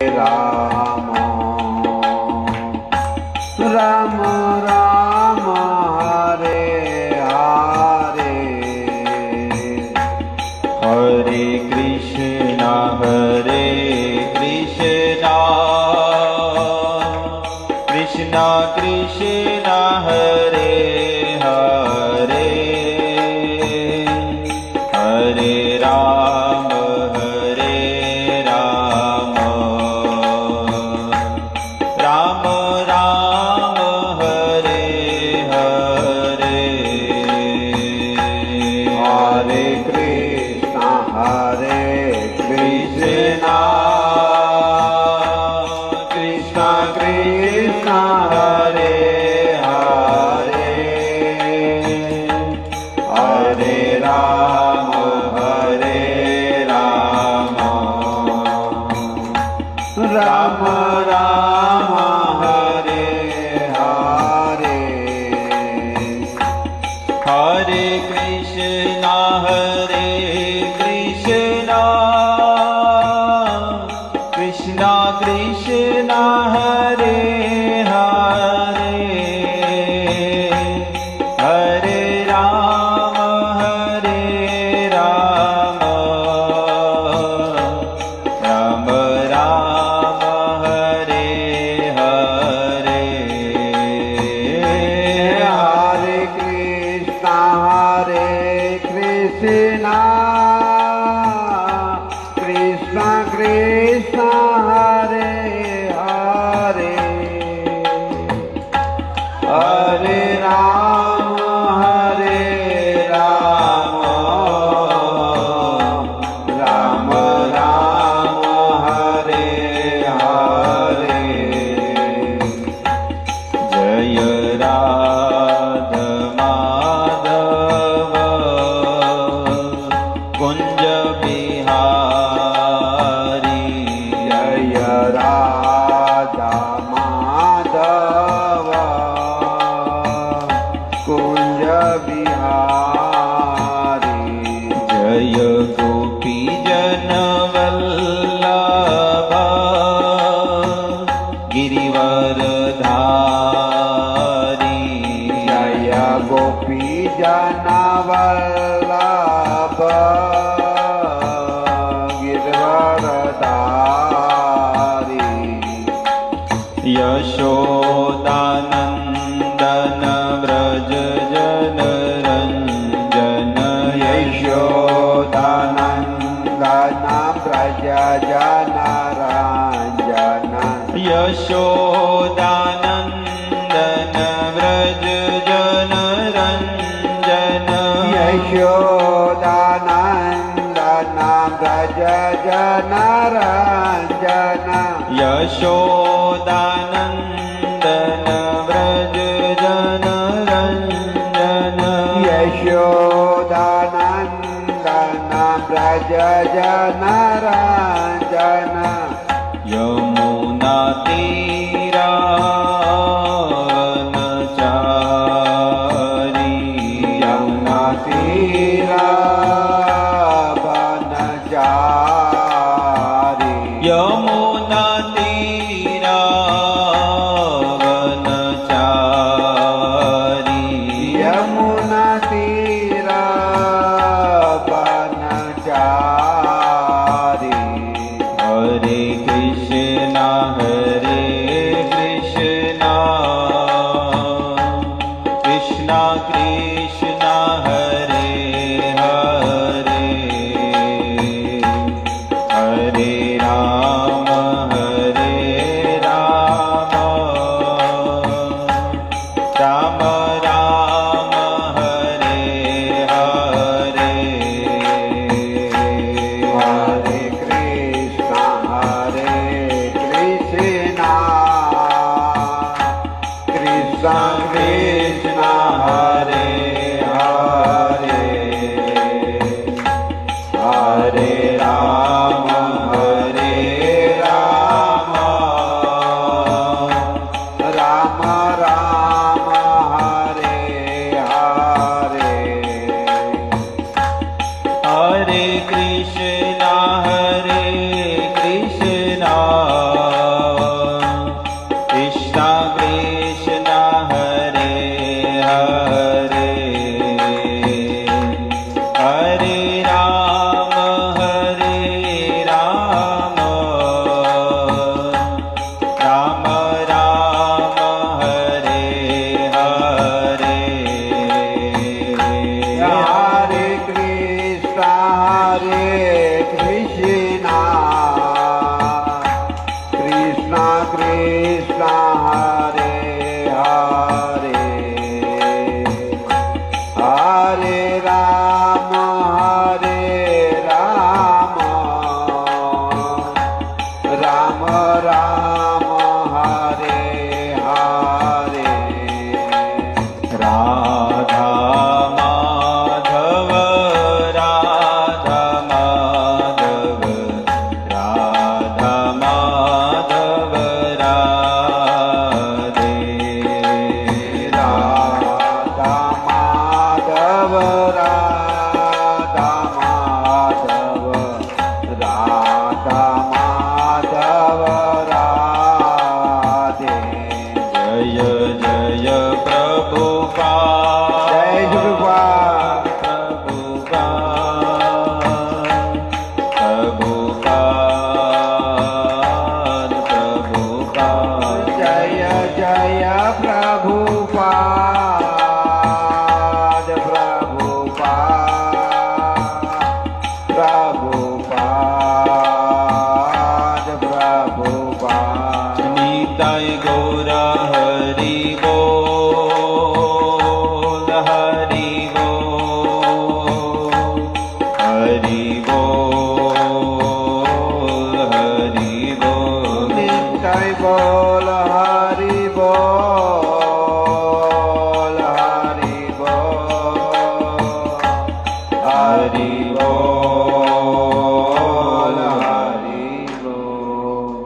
રામ રામ રામ હરે હરે હરે કૃષ્ણ કૃષ્ણ કૃષ્ણ હરે હરે હરે રામ રામ રામ હરે હરે હરે કૃષ્ણ કૃષ્ણ કૃષ્ણ કૃષ્ણ હરે હરે હરે રામ રામ રામ હરે હરે હરે કૃષ્ણ કૃષ્ણ કૃષ્ણ હરે હરે હરે રામ રામ રામ હરે હરે હરે કૃષ્ણ કૃષ્ણ કૃષ્ણ હરે હરે હરે રામ રામ રામ હરે હરે જય રાધ માધવ કુંજ બિહારી જય રાધા માધવ કુંજ બિહારી જય ગોપીજન વલ્લભ ગિરિવરધારી જય ગોપી જનવલ્લભ ગિરવરધારી યશોદાનંદન વ્રજ જનરંજન યશોદાનંદન પ્રજ જનરંજન યશોદાનંદન વ્રજ જનરંજન યશોદાનંદન પ્રજ જનરંજન યશોદાનંદન વ્રજ જનરંજન યશોદાનંદન પ્રજ જનરંજન યમુના તીરાવનચારી યમુના તીરાવનચારી યમુના તીરાવનચારી યમુના તીરાવનચારી હરે કૃષ્ણ રામ હરે હરે રાધા માધવ રાધા માધવ રાધા માધવ રાધે રાધા માધવ રાધા માધવ રાધા માધવ રાધે જય જય પ્રભુપાદ જય ગુરુપાદ પ્રભુપાદ પ્રભુપાદ જય જય પ્રભુપાદ પ્રભુપાદ પ્રભુપાદ પ્રભુપાદ નીતાય ગૌર હરિ બોલ હરિ બોલ હરિ બોલ હરિ બોલ નિત્ય બોલ હરિ બોલ હરિ બોલ હરિ બોલ હરિ બોલ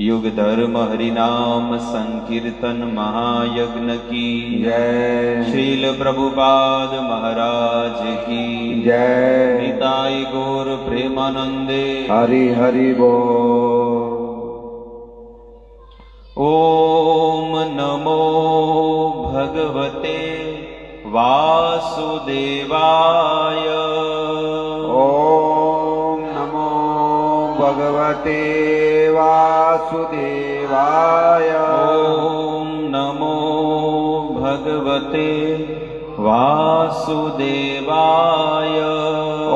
युग धर्म हरिनाम संकीर्तन महायज्ञ की जय श्रील प्रभुपाद महाराज की जय निताय गौर प्रेमानंदे हरि हरि बोल ओम नमो भगवते वासुदेवाय ओम नमो भगवते वासुदेवाय ओम नमो भगवते वासुदेवाय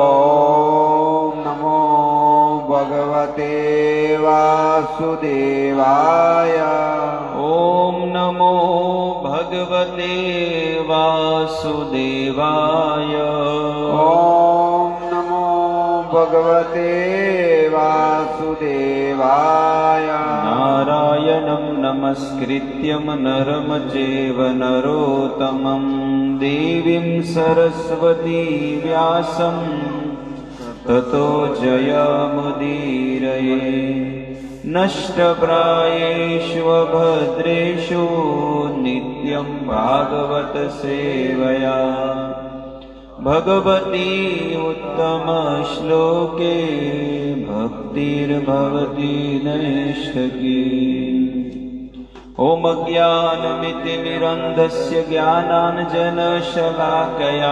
ओम नमो भगवते वासुदेवाय ओम नमो भगवते वासुदेवाय ओम नमो भगवते वासुदेवाय नारायणं नमस्कृत्यं नरं चैव नरोत्तमं देवीं सरस्वती व्यासं ततो जयमुदीरये नष्टप्रायेषु भद्रेषु नित्यं भागवत सेवया भगवती उत्तमश्लोके भक्तिर्भवति नैष्ठकी ॐ ज्ञानमितिमिरन्धस्य ज्ञानाञ्जनशलाकया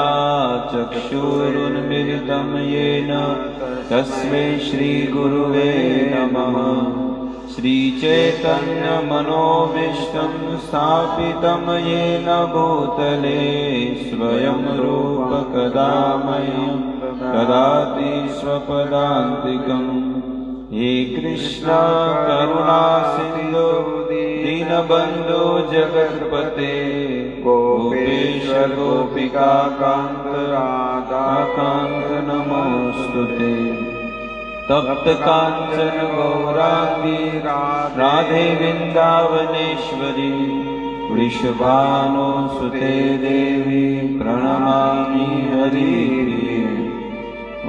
चक्षुरुन्मिलितं येन तस्मै श्रीगुरुवे नमः श्रीचैतन्यमनोभीष्टं स्थापितं येन भूतले स्वयं रूप कदा मह्यं ददाति स्वपदान्तिकम् हे कृष्ण करुणा सिन्धु दीनबन्धो जगत्पते गोपेश गोपिका कान्त राधाकान्त नमोऽस्तुते तप्त काञ्चन गौराङ्गी राधे वृन्दावनेश्वरी वृषभानुसुते देवी प्रणमामि हरिप्रिये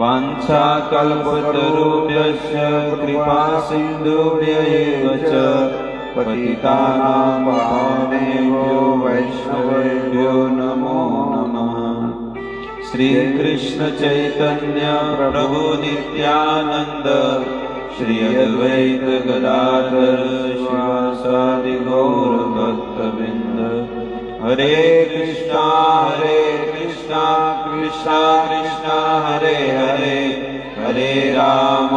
वाञ्छाकल्पतरुभ्यश्च कृपासिन्धुभ्य एव च पतितानां पावनेभ्यो वैष्णवेभ्यो नमो नमः श्रीकृष्ण चैतन्य प्रभु नित्यानन्द श्री अद्वैत गदाधर शिवासादि गौर भक्तवृन्द हरे कृष्णा कृष्णा कृष्णा हरे हरे हरे राम